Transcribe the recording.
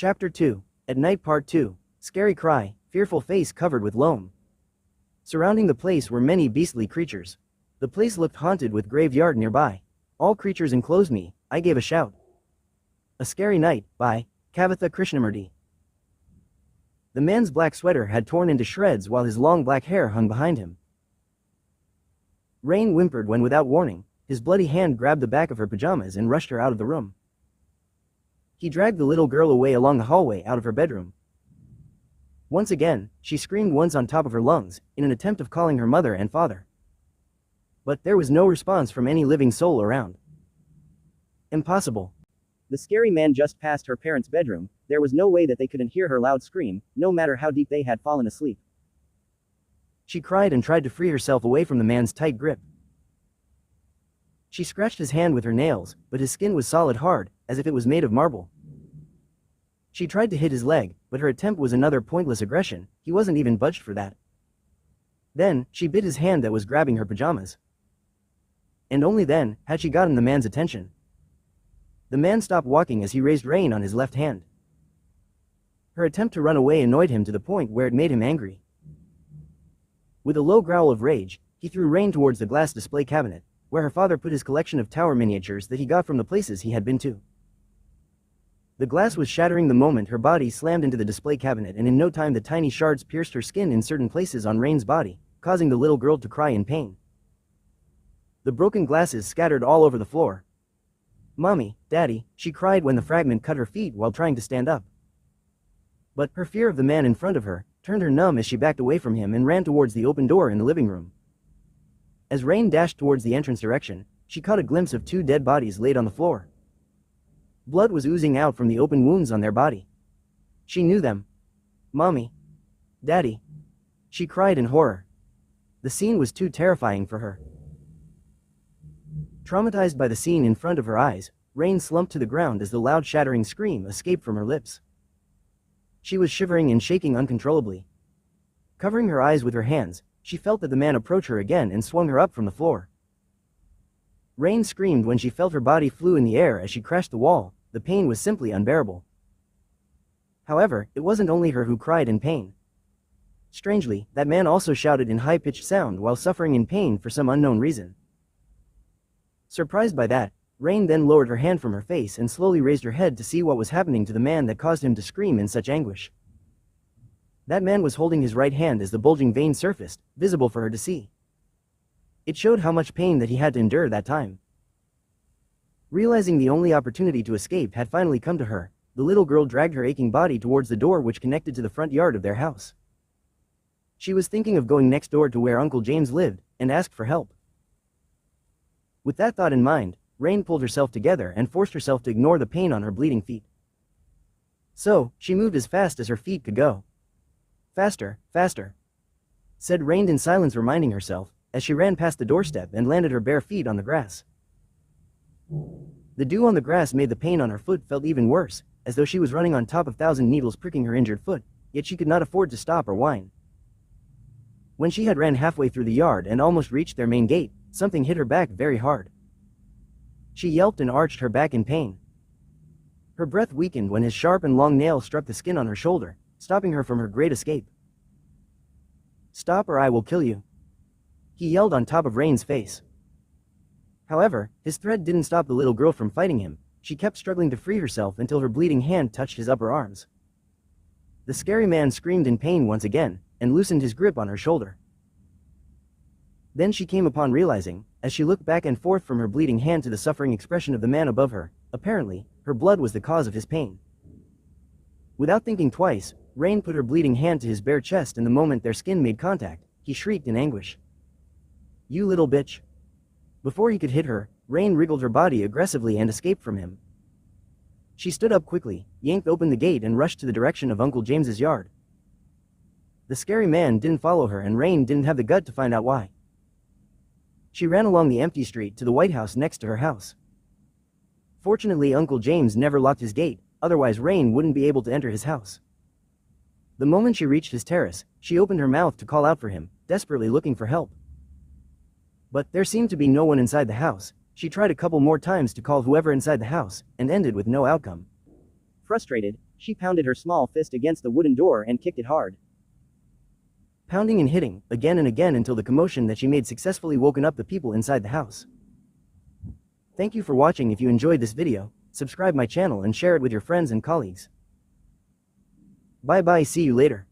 Chapter 2. At Night Part 2. Scary cry, fearful face covered with loam. Surrounding the place were many beastly creatures. The place looked haunted with graveyard nearby. All creatures enclosed me, I gave a shout. A Scary Night, by Kavitha Krishnamurti. The man's black sweater had torn into shreds while his long black hair hung behind him. Rain whimpered when without warning, his bloody hand grabbed the back of her pajamas and rushed her out of the room. He dragged the little girl away along the hallway out of her bedroom. Once again, she screamed once on top of her lungs, in an attempt of calling her mother and father. But there was no response from any living soul around. Impossible. The scary man just passed her parents' bedroom, there was no way that they couldn't hear her loud scream, no matter how deep they had fallen asleep. She cried and tried to free herself away from the man's tight grip. She scratched his hand with her nails, but his skin was solid hard, as if it was made of marble. She tried to hit his leg, but her attempt was another pointless aggression, he wasn't even budged for that. Then, she bit his hand that was grabbing her pajamas. And only then, had she gotten the man's attention. The man stopped walking as he raised Rain on his left hand. Her attempt to run away annoyed him to the point where it made him angry. With a low growl of rage, he threw Rain towards the glass display cabinet, where her father put his collection of tower miniatures that he got from the places he had been to. The glass was shattering the moment her body slammed into the display cabinet, and in no time the tiny shards pierced her skin in certain places on Rain's body, causing the little girl to cry in pain. The broken glasses scattered all over the floor. "Mommy, Daddy," she cried when the fragment cut her feet while trying to stand up. But her fear of the man in front of her turned her numb as she backed away from him and ran towards the open door in the living room. As Rain dashed towards the entrance direction, she caught a glimpse of two dead bodies laid on the floor. Blood was oozing out from the open wounds on their body. She knew them. "Mommy. Daddy." She cried in horror. The scene was too terrifying for her. Traumatized by the scene in front of her eyes, Rain slumped to the ground as the loud shattering scream escaped from her lips. She was shivering and shaking uncontrollably. Covering her eyes with her hands, she felt that the man approached her again and swung her up from the floor. Rain screamed when she felt her body flew in the air as she crashed the wall, the pain was simply unbearable. However, it wasn't only her who cried in pain. Strangely, that man also shouted in high-pitched sound while suffering in pain for some unknown reason. Surprised by that, Rain then lowered her hand from her face and slowly raised her head to see what was happening to the man that caused him to scream in such anguish. That man was holding his right hand as the bulging vein surfaced, visible for her to see. It showed how much pain that he had to endure that time. Realizing the only opportunity to escape had finally come to her, the little girl dragged her aching body towards the door which connected to the front yard of their house. She was thinking of going next door to where Uncle James lived, and asked for help. With that thought in mind, Rain pulled herself together and forced herself to ignore the pain on her bleeding feet. So, she moved as fast as her feet could go. "Faster, faster," said Rain in silence, reminding herself, as she ran past the doorstep and landed her bare feet on the grass. The dew on the grass made the pain on her foot felt even worse, as though she was running on top of 1,000 needles pricking her injured foot, yet she could not afford to stop or whine. When she had ran halfway through the yard and almost reached their main gate, something hit her back very hard. She yelped and arched her back in pain. Her breath weakened when his sharp and long nail struck the skin on her shoulder, stopping her from her great escape. "Stop or I will kill you," he yelled on top of Rain's face. However, his threat didn't stop the little girl from fighting him. She kept struggling to free herself until her bleeding hand touched his upper arms. The scary man screamed in pain once again, and loosened his grip on her shoulder. Then she came upon realizing, as she looked back and forth from her bleeding hand to the suffering expression of the man above her, apparently, her blood was the cause of his pain. Without thinking twice, Rain put her bleeding hand to his bare chest, and the moment their skin made contact, he shrieked in anguish. "You little bitch." Before he could hit her, Rain wriggled her body aggressively and escaped from him. She stood up quickly, yanked open the gate and rushed to the direction of Uncle James's yard. The scary man didn't follow her, and Rain didn't have the gut to find out why. She ran along the empty street to the White House next to her house. Fortunately, Uncle James never locked his gate, otherwise Rain wouldn't be able to enter his house. The moment she reached his terrace, she opened her mouth to call out for him, desperately looking for help. But there seemed to be no one inside the house. She tried a couple more times to call whoever inside the house, and ended with no outcome. Frustrated, She pounded her small fist against the wooden door and kicked it hard. Pounding and hitting, again and again until the commotion that she made successfully woken up the people inside the house. Thank you for watching. If you enjoyed this video, subscribe my channel and share it with your friends and colleagues. Bye bye, see you later.